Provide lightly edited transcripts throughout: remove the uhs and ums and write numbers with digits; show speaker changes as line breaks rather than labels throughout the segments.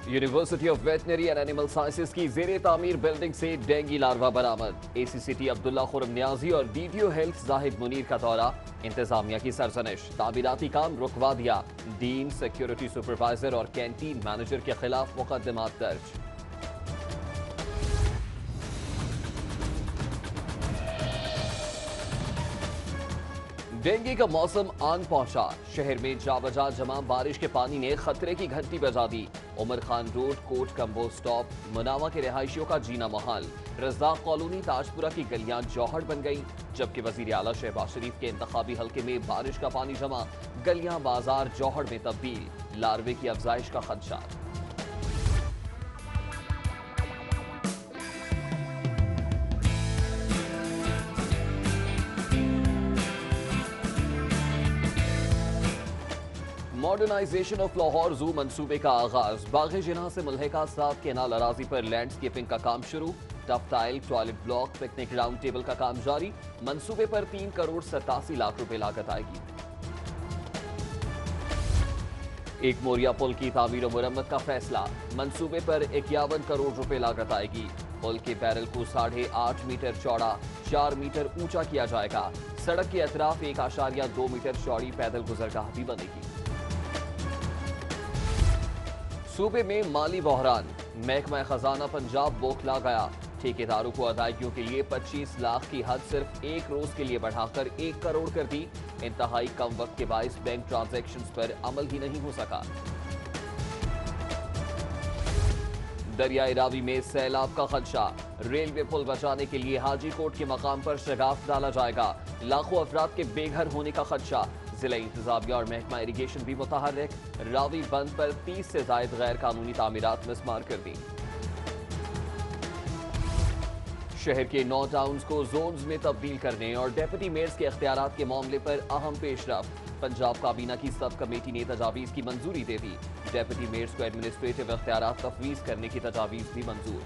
University of veterinary and animal sciences की जेरे तामीर बिल्डिंग से डेंगू लार्वा बरामद। एसीसीटी अब्दुल्ला खुरम नियाजी और डीटीओ हेल्थ जाहिद मुनीर का दौरा। इंतजामिया की सरजनिश, तामीराती काम रुकवा दिया। डीन, सिक्योरिटी सुपरवाइजर और कैंटीन मैनेजर के खिलाफ मुकदमात दर्ज। डेंगू का मौसम आन पहुंचा। शहर में जाबजा जमा बारिश के पानी ने खतरे की घंटी बजा दी। उमर खान रोड, कोट कम्बो स्टॉप, मुनावा के रिहायशियों का जीना महाल। रज़ाक कॉलोनी, ताजपुरा की गलियां जौहर बन गई। जबकि वजीर आला शहबाज शरीफ के इंतखाबी हल्के में बारिश का पानी जमा, गलियां बाजार जौहर में तब्दील। लार्वे की अफजाइश का खदशा। मॉडर्नाइजेशन ऑफ लाहौर जू मंसूबे का आगाज। बाग़ जिन्ना से मुल्हिका सात केनाल अराजी पर लैंडस्केपिंग का काम शुरू। Tough tile, toilet block, picnic round table का काम जारी। मंसूबे पर 3 करोड़ 87 लाख रुपए लागत आएगी। एक मोरिया पुल की तामीर और मुरम्मत का फैसला। मंसूबे पर 51 करोड़ रुपए लागत आएगी। पुल के बैरल को 8.5 मीटर चौड़ा, 4 मीटर ऊंचा किया जाएगा। सड़क के अतराफ 1.2 मीटर चौड़ी पैदल गुजरगाह भी बनेगी। सूबे में माली बहरान। महकमा खजाना पंजाब बौखला गया। ठेकेदारों को अदायगियों के लिए 25 लाख की हद सिर्फ एक रोज के लिए बढ़ाकर 1 करोड़ कर दी। इंतहाई कम वक्त के बाइस बैंक ट्रांजैक्शंस पर अमल ही नहीं हो सका। दरियाई रावी में सैलाब का खदशा। रेलवे पुल बचाने के लिए हाजी कोट के मकाम पर शगाफ डाला जाएगा। लाखों अफराद के बेघर होने का खदशा। जिला इंतजामिया और महकमा इरिगेशन भी मुतहर्रिक। रावी बंद पर 30 से जायद गैर कानूनी तामीरात मिसमार कर दी। शहर के 9 टाउन्स को जोन्स में तब्दील करने और डेप्यूटी मेयर्स के इख्तियारात के मामले पर अहम पेशरफ। पंजाब काबीना की सब कमेटी ने तजावीज की मंजूरी दे दी। डेप्यूटी मेयर्स को एडमिनिस्ट्रेटिव इख्तियारात तफवीज करने की तजावीज भी मंजूर।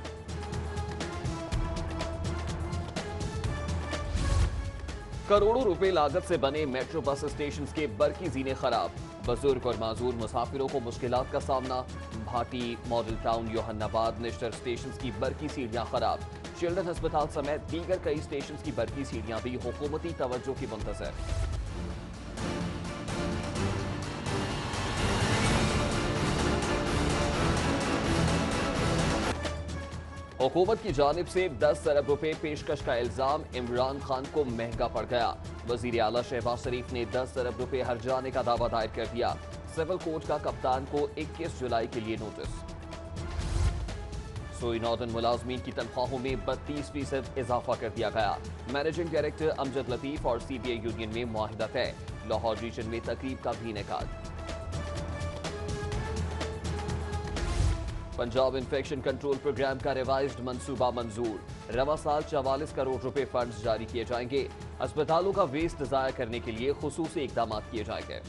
करोड़ों रुपए लागत से बने मेट्रो बस स्टेशन के बरकी जीने खराब। बुजुर्ग और माजूर मुसाफिरों को मुश्किलात का सामना। Bhati, model town, Youhanabad, Nishtar station की बरकी सीढ़ियां खराब। चिल्ड्रन अस्पताल समेत दीगर कई स्टेशन की बरकी सीढ़ियां भी हुकूमती तवज्जो की मुंतज़र। हुकूमत की जानिब से 10 अरब रुपए पेशकश का इल्जाम इमरान खान को महंगा पड़ गया। वजीर आला शहबाज शरीफ ने 10 अरब रुपए हर्जाने का दावा दायर कर दिया। सिविल कोर्ट का कप्तान को 21 जुलाई के लिए नोटिस। सोई नॉर्दर्न मुलाजमीन की तनख्वाहों में 32% इजाफा कर दिया गया। मैनेजिंग डायरेक्टर अमजद लतीफ और CBI यूनियन में मुआहिदा तय। लाहौर रीजन में तकरीब का भी इनेकाद। पंजाब इन्फेक्शन कंट्रोल प्रोग्राम का रिवाइज्ड मंसूबा मंजूर। रवा साल 44 करोड़ रुपए फंड्स जारी किए जाएंगे। अस्पतालों का वेस्ट जाया करने के लिए खुसूसी इकदाम किए जाएंगे।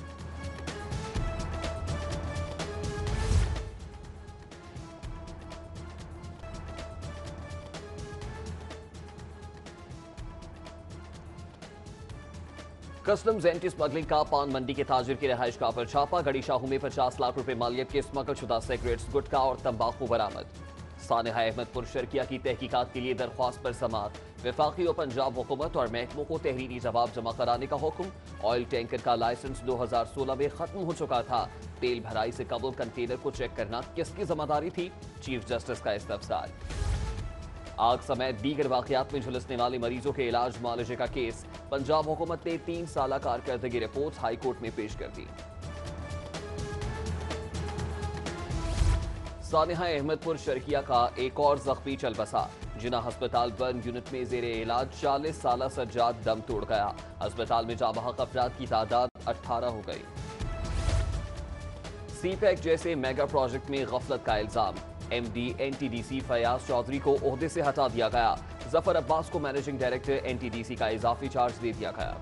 कस्टम्स एंटी स्मगलिंग का पान मंडी के ताजिर की रिहाइश गाह पर छापा। गड़ी शाहू में 50 लाख रुपए मालियत के स्मगल शुदा सिगरेट्स, गुटखा और तंबाकू बरामद। सानेहा अहमदपुर शर्किया की तहकीकात के लिए दरख्वास्त पर समात। वफाकी और पंजाब हुकूमत और महकमों को तहरीरी जवाब जमा कराने का हुक्म। ऑयल टैंकर का लाइसेंस 2016 में खत्म हो चुका था। तेल भराई से कबल कंटेनर को चेक करना किसकी जिम्मेदारी थी? चीफ जस्टिस का इस्तफसार। आग समेत दीगर वाकयात में झुलसने वाले मरीजों के इलाज मुआलजे का केस। पंजाब हुकूमत ने 3 साला कारकर्दगी रिपोर्ट हाई कोर्ट में पेश कर दी। सानेहा अहमदपुर शर्किया का एक और जख्मी चल बसा। जिना अस्पताल बर्न यूनिट में जेरे इलाज 40 साला सज्जाद दम तोड़ गया। अस्पताल में जाबहक अफराद की तादाद 18 हो गई। CPEC जैसे मेगा प्रोजेक्ट में गफलत का इल्जाम। MD NTDC फयाज चौधरी को ओहदे से हटा दिया गया। जफर अब्बास को मैनेजिंग डायरेक्टर NTDC का इजाफी चार्ज दे दिया गया।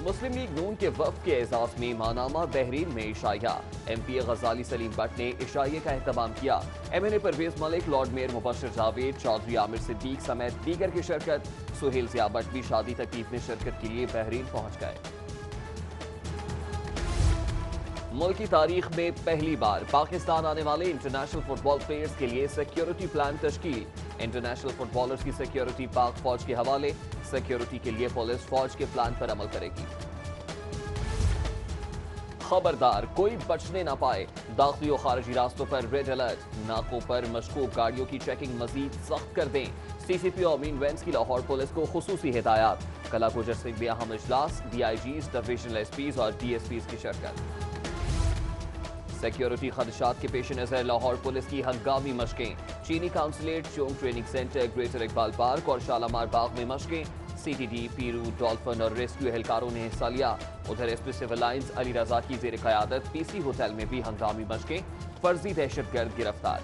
मुस्लिम लीग नून के वफ्द के एजाज में मानामा बहरीन में इशाया। MP गजाली सलीम भट्ट ने इशाये का एहतमाम किया। MNA Pervez Malik, lord mayor Mubashar Javed, Chaudhry Aamir Siddique समेत दीगर की शिरकत। सुहेल जिया भट्ट भी शादी तकरीब में शिरकत के लिए बहरीन पहुंच गए। मुल्क की तारीख में पहली बार पाकिस्तान आने वाले इंटरनेशनल फुटबॉल प्लेयर्स के लिए सिक्योरिटी प्लान तश्कील। इंटरनेशनल फुटबॉलर्स की सिक्योरिटी पाक फौज के हवाले। सिक्योरिटी के लिए पुलिस फौज के प्लान पर अमल करेगी। खबरदार, कोई बचने ना पाए। दाखिली और खारजी रास्तों पर रेड अलर्ट। नाकों पर मशकूक गाड़ियों की चेकिंग मजीद सख्त कर दें। सीसीपी और मीन वैन्स की लाहौर पुलिस को खुसूसी हिदायत। कला गुजर सिंह में अहम इजलास। डीआईजीज, डिविजनल एसपीज और डीएसपीज की शिरकत। सिक्योरिटी खदशात के पेश नजर लाहौर पुलिस की हंगामी मशकें। चीनी consulate, Chung training centre, greater Iqbal park और शालामार बाग में मशकें। सीटीडी, पीरू, डॉल्फिन और रेस्क्यू एहलकारों ने हिस्सा लिया। उधर SP civil lines Ali Raza की जेर क़यादत पीसी होटल में भी हंगामी मशकें। फर्जी दहशतगर्द गिरफ्तार।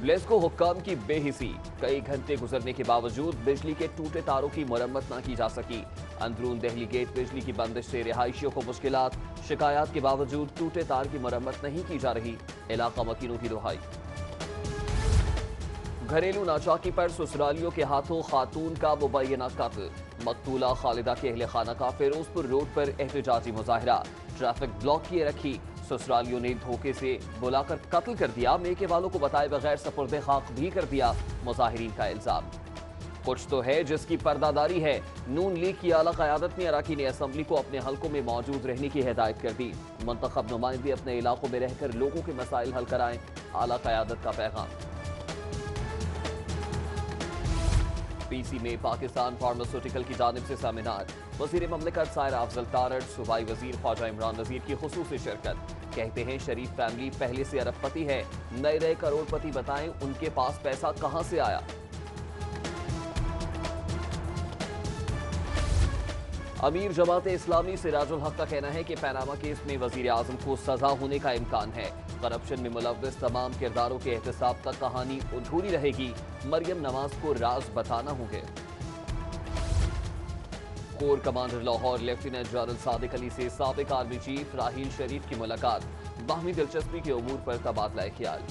लेस्को हुक्काम की बेहिसी। कई घंटे गुजरने के बावजूद बिजली के टूटे तारों की मरम्मत न की जा सकी। अंदरून दहली गेट बिजली की बंदिश से रिहायशियों को मुश्किलात। शिकायत के बावजूद टूटे तार की मरम्मत नहीं की जा रही। इलाका मकीनों की दुहाई। घरेलू नाचाकी पर ससुरालियों के हाथों खातून का मुबैना कत्ल। मकतूला खालिदा के अहले खाना का फिरोजपुर रोड पर एहतजाजी मुजाहिरा। ट्रैफिक ब्लॉक किए रखी। ससुरालियों ने धोखे से बुलाकर कत्ल कर दिया। मेके वालों को बताए बगैर सपुर्दे खाक भी कर दिया। मुजाहिरीन का इल्जाम। कुछ तो है जिसकी पर्दादारी है। नून लीग की आला क़यादत ने अराकीन असम्बली को अपने हलकों में मौजूद रहने की हिदायत कर दी। मुंतखब नुमाइंदे अपने इलाकों में रहकर लोगों के मसाइल हल कराएं। आला क़यादत का पैगाम। पीसी में पाकिस्तान फार्मास्यूटिकल की जानिब से सेमिनार। वजीर ममलिकत सायरा अफजल तारड़, सूबाई वजीर ख्वाजा इमरान नजीर की खुसूसी शिरकत। कहते हैं शरीफ फैमिली पहले से अरबपति है। नए नए करोड़पति बताएं उनके पास पैसा कहां से आया। अमीर जमात इस्लामी सिराजुल हक का कहना है कि पैनामा केस में वजीर आजम को सजा होने का इम्कान है। करप्शन में मुलव्वस तमाम किरदारों के एहतसाब तक कहानी अधूरी रहेगी। मरियम नवाज को राज बताना होंगे। Core commander Lahore lieutenant general Sadiq Ali से साबिक आर्मी चीफ राहील शरीफ की मुलाकात। बाहमी दिलचस्पी के उमूर पर तबादला ख्याल।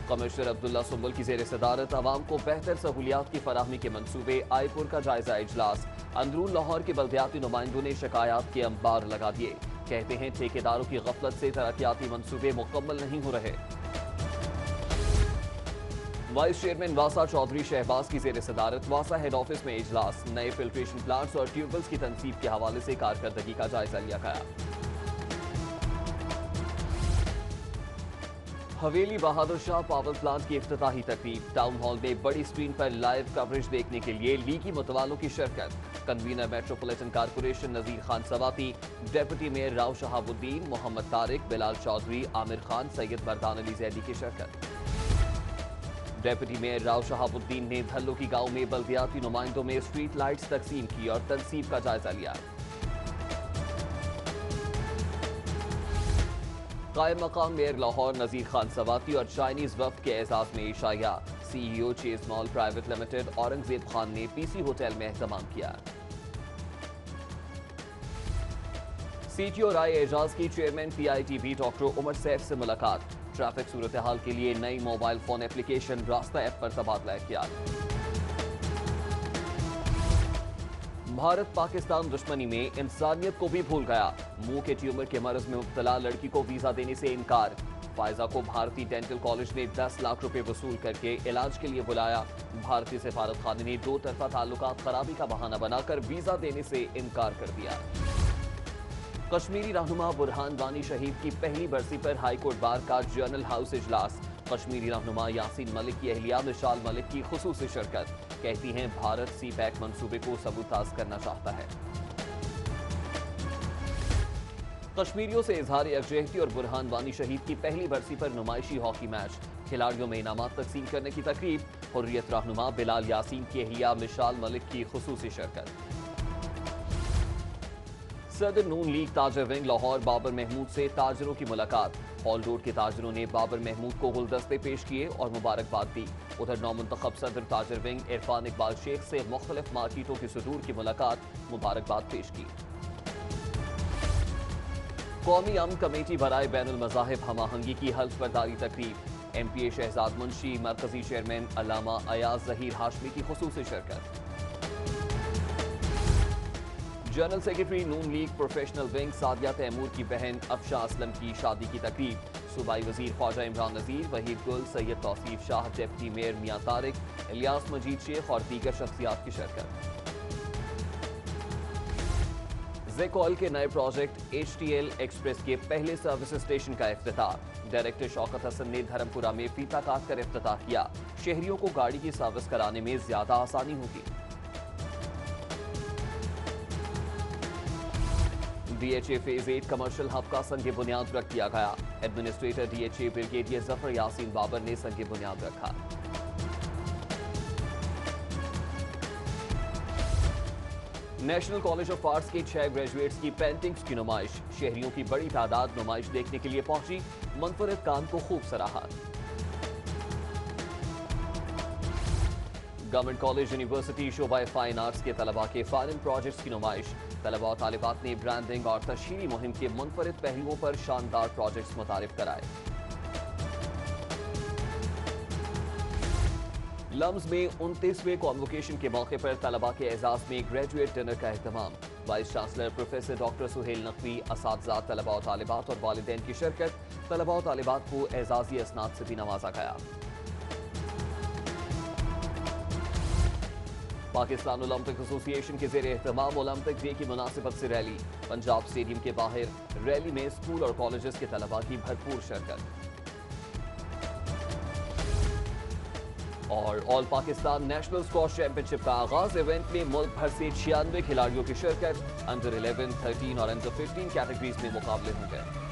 कमिश्नर अब्दुल्ला सुंबुल की जेर सदारत अवाम को बेहतर सहूलियात की फराहमी के मंसूबे। आईपुर का जायजा इजलास। अंदरून लाहौर के बल्दियाती नुमाइंदों ने शिकायत के अंबार लगा दिए। कहते हैं ठेकेदारों की गफलत से तरक्याती मंसूबे मुकम्मल नहीं हो रहे। वाइस चेयरमैन वासा चौधरी शहबाज की जेर सदारत वासा हेड ऑफिस में इजलास। नए फिल्ट्रेशन प्लांट्स और ट्यूबवेल्स की तनसीब के हवाले से कारकर्दगी का जायजा लिया गया। हवेली बहादुर शाह पावर प्लांट की इफ्तिताही तकरीब। टाउन हॉल में बड़ी स्क्रीन पर लाइव कवरेज देखने के लिए लीगी मुतवालों की शिरकत। कन्वीनर मेट्रोपॉलिटन कारपोरेशन नजीर खान सवाती, डेप्यूटी मेयर राव शहाबुद्दीन, मोहम्मद तारिक, बिलाल चौधरी, आमिर खान, सैयद मरदान अली जैदी की शिरकत। डेप्यूटी मेयर राव शहाबुद्दीन ने धल्लो की गांव में बल्दियाती नुमाइंदों में स्ट्रीट लाइट्स तकसीम की और तनसीब का जायजा लिया। कायम मकाम मेयर लाहौर नजीर खान सवाती और चाइनीज वफ्द के एजाज में इशाया। CEO Chase mall private limited Aurangzeb Khan ने पीसी होटल में एहतमाम किया। सीटीओ राय एजाज की चेयरमैन पीआईटीबी डॉक्टर उमर सैफ से मुलाकात। ट्रैफिक सूरत हाल के लिए नई मोबाइल फोन एप्लीकेशन रास्ता ऐप पर तबादला ख्याल। भारत पाकिस्तान दुश्मनी में इंसानियत को भी भूल गया। मुंह के ट्यूमर के मर्ज में मुब्तला लड़की को वीजा देने से इनकार। फायजा को भारतीय डेंटल कॉलेज ने 10 लाख रुपए वसूल करके इलाज के लिए बुलाया। भारतीय सफारत खाने ने दो तरफा ताल्लुकात खराबी का बहाना बनाकर वीजा देने से इनकार कर दिया। कश्मीरी रहनुमा बुरहान वानी शहीद की पहली बरसी पर हाईकोर्ट बार का जर्नल हाउस इजलास। कश्मीरी रहनुमा यासीन मलिक की अहलिया मिशाल मलिक की खुसूसी शिरकत। कहती हैं भारत सी पैक मंसूबे को सबूताज करना चाहता है। कश्मीरियों से इजहार यकजहती और बुरहान वानी शहीद की पहली बरसी पर नुमाइशी हॉकी मैच। खिलाड़ियों में इनामात तकसीम करने की तकरीब। हुर्रियत रहनुमा बिलाल यासीन की अहलिया मिशाल मलिक की खुसूसी शिरकत। सदर नून लीग ताजर विंग लाहौर बाबर महमूद से ताजरों की मुलाकात। हॉल रोड के ताजरों ने बाबर महमूद को गुलदस्ते पेश किए और मुबारकबाद दी। उधर नौमुंतखब सदर ताजर विंग इरफान इकबाल शेख से मुख्तलिफ मार्केटों की सुदूर की मुलाकात, मुबारकबाद पेश की। कौमी अमन कमेटी बराए बैनुल मज़ाहिब हमाहंगी की हल्फ बर्दारी तकरीब। MPA शहजाद मुंशी, मरकजी चेयरमैन अल्लामा अयाज जहीर हाशमी की खुसूसी शिरकत। General secretary Noon league professional wing Sadia Taimur की बहन अफशा असलम की शादी की तकरीब। सूबाई वजीर ख्वाजा इमरान नजीर, वहीद गुल, सैयद तौसीफ शाह, डिप्टी मेयर मियां तारिक, इलियास मजीद शेख और दीगर शख्सियात की शिरकत। ज़ेक ऑयल के नए प्रोजेक्ट HTL एक्सप्रेस के पहले सर्विस स्टेशन का इफ्तिताह। डायरेक्टर शौकत हसन ने धर्मपुरा में फीता काट कर इफ्तिताह किया। शहरियों को गाड़ी की सर्विस कराने में ज्यादा आसानी होगी। DHA फेज 8 कमर्शियल हब का संग बुनियाद रख दिया गया। Administrator DHA brigadier Zafar Yasin Babar ने संग बुनियाद रखा। नेशनल कॉलेज ऑफ आर्ट्स के 6 ग्रेजुएट्स की पेंटिंग्स की नुमाइश। शहरियों की बड़ी तादाद नुमाइश देखने के लिए पहुंची। मुनफरिद काम को खूब सराहा। गवर्नमेंट कॉलेज यूनिवर्सिटी शोबा फाइन आर्ट्स के तलबा के फाइनल प्रोजेक्ट्स की नुमाइश। तलबा और तालिबात ने ब्रांडिंग और तशहीरी मुहिम के मुनफरिद पहलुओं पर शानदार प्रोजेक्ट्स मुतारिफ कराए। लम्स में 29वें कॉन्वोकेशन के मौके पर तलबा के एजाज में ग्रेजुएट डिनर का एहतमाम। Vice chancellor professor doctor Suhail Naqvi, असातिज़ा, तलबा और तालिबात और वालिदैन की शिरकत। तलबा और तालिबात को एजाजी असनाद से भी नवाजा गया। पाकिस्तान ओलंपिक एसोसिएशन के ज़ेरे एहतमाम ओलंपिक डे की मुनासिबत से रैली। पंजाब स्टेडियम के बाहर रैली में स्कूल और कॉलेजेस के तलबा की भरपूर शिरकत। और all Pakistan national squash championship का आगाज। इवेंट में मुल्क भर से 96 खिलाड़ियों की शिरकत। अंडर 11, 13 और अंडर 15 कैटेगरीज में मुकाबले होंगे।